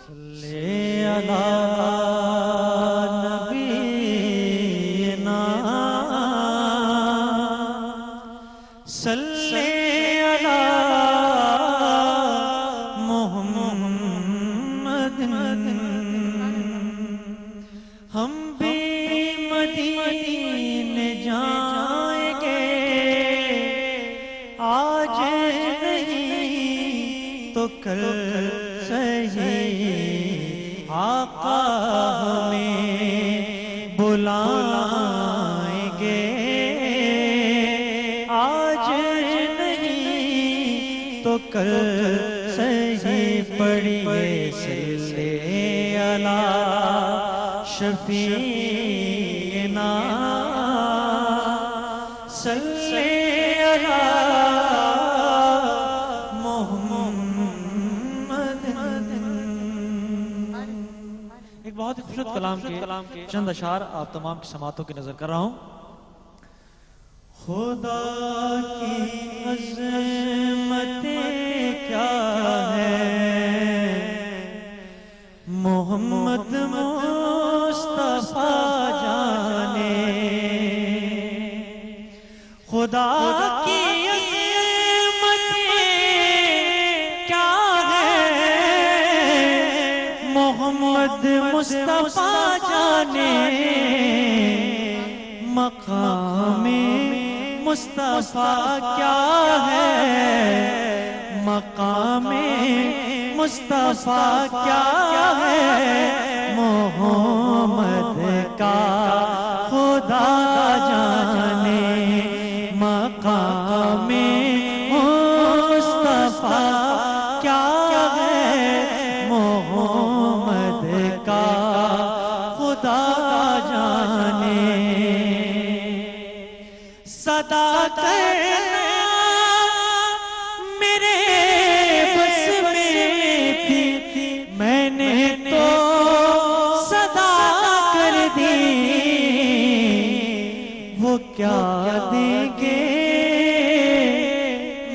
صلی علی نبینا صلی علی محمد ہم بھی مدینے جائیں گے آج نہیں تو کل صحیح آقا ہمیں بلائیں گے آج نہیں تو کل صحیح پڑھیے صلی علی شفیعنا صلی علی بہت ہی خوبصورت کلام کے چند اشعار آپ تمام کی سماعتوں کی نظر کر رہا ہوں. خدا کی عظمت کیا ہے محمد مصطفیٰ جانے خدا کی عظمت کیا ہے محمد مصطفیٰ جانے مقام مصطفیٰ کیا ہے مقام مصطفیٰ کیا ہے محمد کا خدا جانے مقام مصطفیٰ کیا ہے محمد کا خدا جانے صدا کرنا میرے بس میں تھی میں نے تو صدا کر دی وہ کیا دیں گے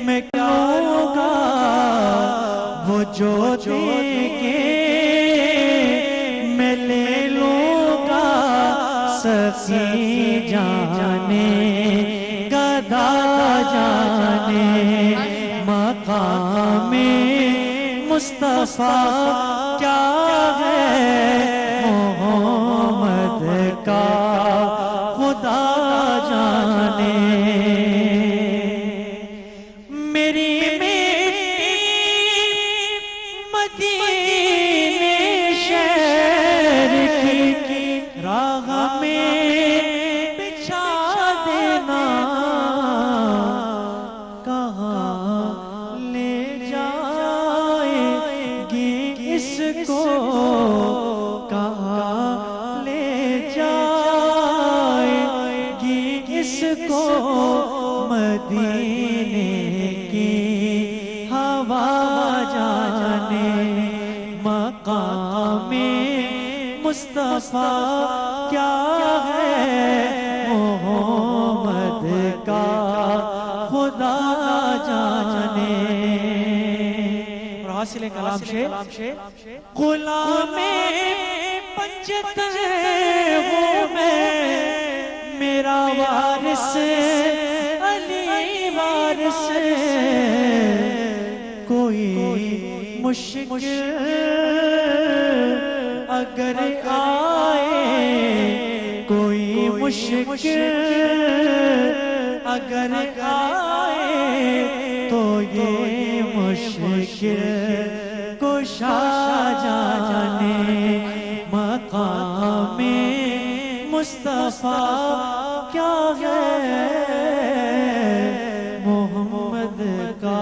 میں کہوں گا وہ جو دیں گے میں لے لوں گا سخی جانے گدا جانے مقام مصطفیٰ کیا ہے محمد کا خدا جانے میری مدینے شہر کی راہ میں بچھا دینا کہاں لے جائیں گی اس کو کہاں لے جائیں گی اس کو مدینے کی ہوا جانے مقام مصطفیٰ کیا ہے محمد کا خدا جانے اور حاصل کلام سے غلام پنجت ہوں میں میرا وارث علی وارث کوئی مشکل اگر آئے کوئی مشکل اگر آئے تو یہ مشکل کشا جانے مقام مصطفیٰ کیا ہے محمد کا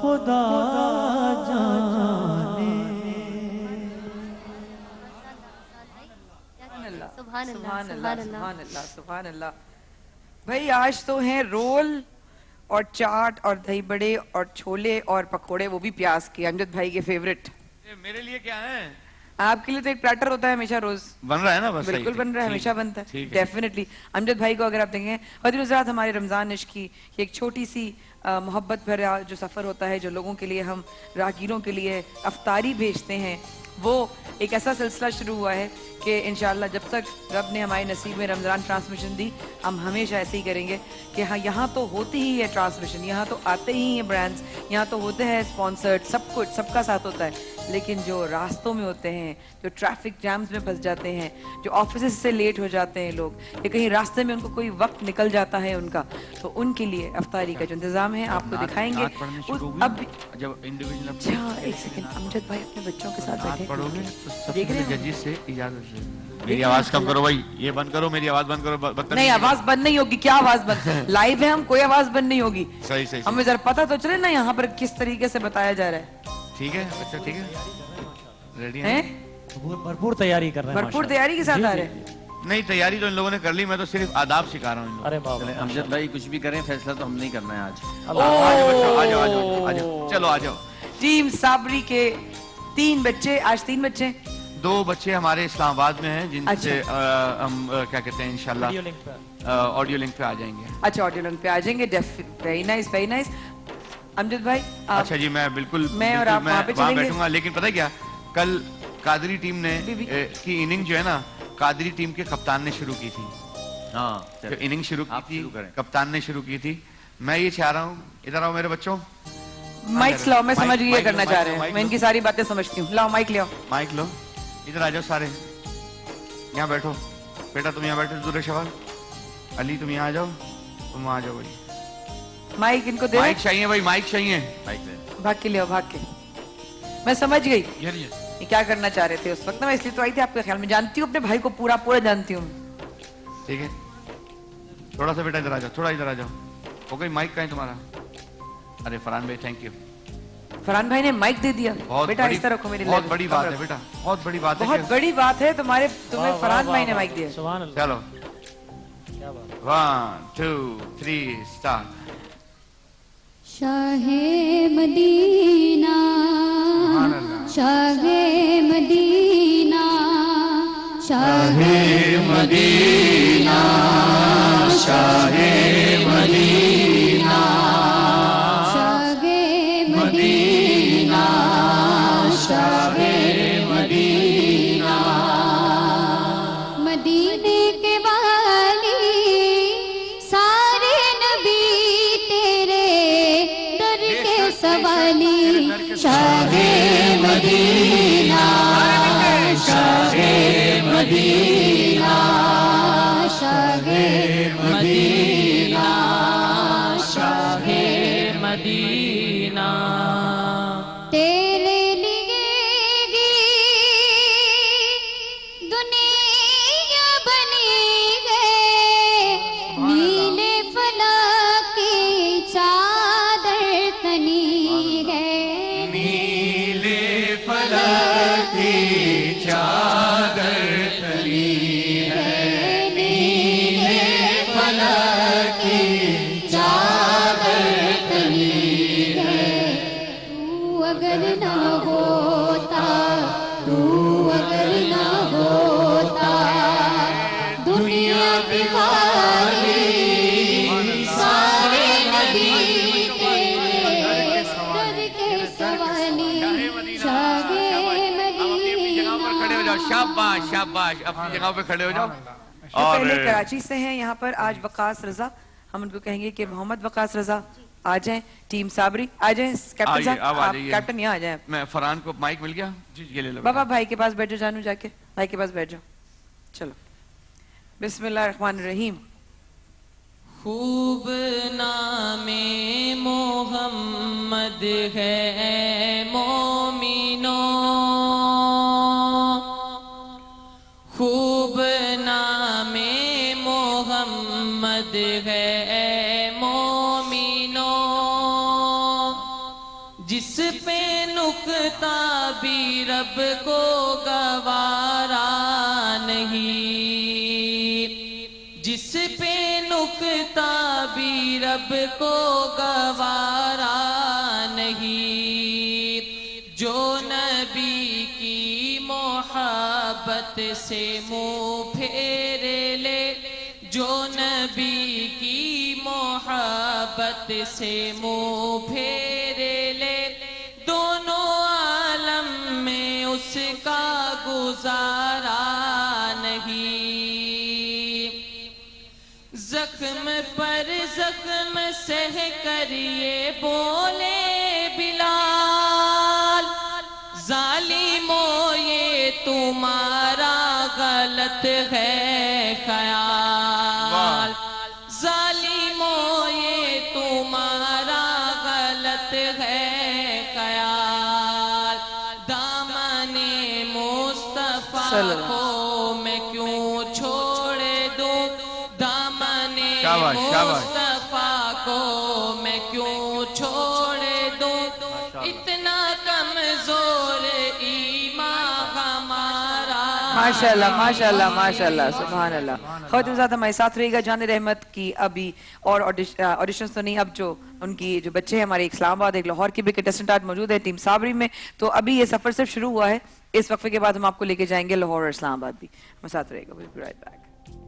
خدا جانے سبحان اللہ سبحان اللہ سبحان اللہ. بھائی آج تو ہیں رول اور چاٹ اور دہی بڑے اور چھولے اور پکوڑے وہ بھی پیاز کے امجد بھائی کے فیورٹ. میرے لیے کیا ہیں آپ کے لیے تو ایک پلیٹر ہوتا ہے ہمیشہ روز بن رہا ہے نا؟ بس بالکل بن رہا ہے, ہمیشہ بنتا ہے ٹھیک ہے. ڈیفینیٹلی. امجد بھائی کو اگر آپ دیکھیں, خواتین حضرات, ہمارے رمضان عشق کی یہ ایک چھوٹی سی محبت بھرا جو سفر ہوتا ہے, جو لوگوں کے لیے ہم راہگیروں کے لیے افطاری بھیجتے ہیں, وہ ایک ایسا سلسلہ شروع ہوا ہے کہ انشاءاللہ جب تک رب نے ہمارے نصیب میں رمضان ٹرانسمیشن دی, ہم ہمیشہ ایسے ہی کریں گے کہ ہاں یہاں تو ہوتی ہی ہے ٹرانسمیشن, یہاں تو آتے ہی ہیں برانڈز, یہاں تو ہوتے ہیں اسپانسرڈ, سب کچھ سب کا ساتھ ہوتا ہے, لیکن جو راستوں میں ہوتے ہیں, جو ٹریفک جیمز میں پھنس جاتے ہیں, جو آفیسز سے لیٹ ہو جاتے ہیں لوگ, یا کہیں راستے میں ان کو کوئی وقت نکل جاتا ہے ان کا, تو ان کے لیے افطاری کا جو انتظام ہے آپ کو دکھائیں گے. اب جب انڈیویجول اچھا ایک سیکنڈ, امجد بھائی اپنے بچوں کے ساتھ بیٹھے پڑھو گے تو سب دیکھ رہے سے ہیں ججی سے اجازت سے. میری آواز کم کرو بھائی, یہ بند کرو, میری آواز بند کرو. نہیں آواز بند نہیں ہوگی, کیا آواز بند, لائیو ہے ہم, کوئی آواز بند نہیں ہوگی. صحیح صحیح ہمیں ذرا پتہ تو چلے نا یہاں پر کس طریقے سے بتایا جا رہا ہے. ٹھیک ہے, اچھا ٹھیک ہے, ریڈی ہیں, بھرپور تیاری کر رہے ہیں, بھرپور تیاری کے ساتھ آ رہے ہیں. نہیں تیاری تو ان لوگوں نے کر لی, میں تو صرف آداب سکھا رہا ہوں. ارے بابا امجد بھائی کچھ بھی کریں, فیصلہ تو ہم نہیں کرنا ہے آج. آ جاؤ, چلو آ جاؤ. ٹیم صابری کے 3 بچے, آج 3 بچے, 2 بچے ہمارے اسلام آباد میں ہیں جن سے ہم کیا کہتے ہیں انشاءاللہ آڈیو لنک پہ آ جائیں گے. اچھا آڈیو لنک پہ آ جائیں گے, ویری نائس ویری نائس. امجد بھائی اچھا جی, میں بالکل میں اور آپ وہاں پہ وہاں چلیں گے. بیٹھوں گا, لیکن پتہ کیا, کل قادری ٹیم نے کی اننگ جو ہے نا, قادری ٹیم کے کپتان نے شروع کی تھی. ہاں, جو اننگ شروع کی تھی کپتان نے شروع کی تھی. میں یہ چاہ رہا ہوں, ادھر آؤ میرے بچوں, مائک لاؤ, میں سمجھ یہ کرنا چاہ رہے ہیں, میں ان کی ساری باتیں سمجھتی ہوں. لاؤ مائک, مائک لو, ادھر آ جاؤ سارے, یہاں بیٹھو. بیٹا تم یہاں بیٹھو, زور شوال, علی تم یہاں آ جاؤ, تم وہاں آ جاؤ بھائی. مائک ان کو دے, مائک چاہیے بھائی, مائک چاہیے. بھاگ کے لے آؤ, بھاگ کے. میں سمجھ گئی یہ کیا کرنا چاہ رہے تھے اس وقت, میں اس لیے تو آئی تھی آپ کے خیال میں, جانتی ہوں اپنے بھائی کو پورا جانتی ہوں. ٹھیک ہے, تھوڑا سا بیٹا ادھر آ جاؤ, تھوڑا ادھر آ جاؤ. ہو گئی مائک کہیں تمہارا؟ ارے فرحان بھائی تھینک یو. فرحان بھائی نے مائک دے دیا. بیٹا اس طرح رکھو, میری بہت بڑی بات ہے بیٹا, بہت بڑی بات ہے, بہت بڑی بات ہے تمہیں فرحان بھائی نے مائک دیا. سبحان اللہ. چلو 1 2 3 اسٹارٹ. شاہ مدینہ, شاہ مدینہ, شاہ مدینہ, شاہ مدینہ, شاہ مدینہ, شاہ مدینہ, مدینے کے والی سارے نبی تیرے در کے سوالی. شاہ مدینہ, شاہ مدینہ, شاہ مدینہ, شاہ مدینہ. تیرے لیے گی دنیا بنی ہے, نیلے فلک کی چادر تنی ہے, نیلے فلک کی چادر تنی ہے, نیلے فلک کی چادر تنی ہے. تو اگر نہ ہوتا, تو اگر نہ ہوتا, دنیا کی والی سارے نبی تیرے در کے سوالی. شاہ مدینہ. شاباش شاباش, اپنی جگہ پہ کھڑے ہو جاؤ. اور پہلے کراچی سے ہیں یہاں پر آج وقاص رضا, ہم ان کو کہیں گے کہ محمد وقاص رضا آ جائیں. ٹیم صابری آ جائیں, کیپٹن صاحب آپ کیپٹن یہاں آ جائیں. میں فرحان کو مائک مل گیا, یہ لے لو بابا بھائی کے پاس بیٹھ جاؤ, جانو جا کے بھائی کے پاس بیٹھ جاؤ. چلو بسم اللہ الرحمن الرحیم. خوب نام محمد ہے مومنو, خوب نام محمد ہے مومنو, جس پہ نکتہ بھی رب کو گوارا نہیں, جس پہ نکتہ بھی رب کو گوارا نہیں, جو نبی کی محبت محبت سے منہ پھیر لے جو نبی کی محبت سے منہ پھیر لے دونوں عالم میں اس کا گزارا نہیں زخم پر زخم سہ کر یہ بولے بلال ظالموں یہ تمہارا غلط ہے خیال ظالموں یہ تمہارا غلط ہے خیال دامن مصطفیٰ کو میں کیوں چھوڑ دوں دامن مصطفیٰ کو میں کیوں چھوڑ دوں اتنا کمزور ایمان ہمارا ماشاءاللہ ماشاءاللہ ماشاءاللہ سبحان اللہ. خواتین حضرات ہمارے ساتھ رہے گا. جان رحمت کی ابھی اور آڈیشنز تو نہیں, اب جو ان کی جو بچے ہیں ہمارے ایک اسلام آباد ایک لاہور کے بھی کنٹیسٹنٹ آج موجود ہے ٹیم صابری میں, تو ابھی یہ سفر صرف شروع ہوا ہے. اس وقفے کے بعد ہم آپ کو لے کے جائیں گے لاہور اور اسلام آباد بھی. ہمارے ساتھ رہے گا. we'll be right back.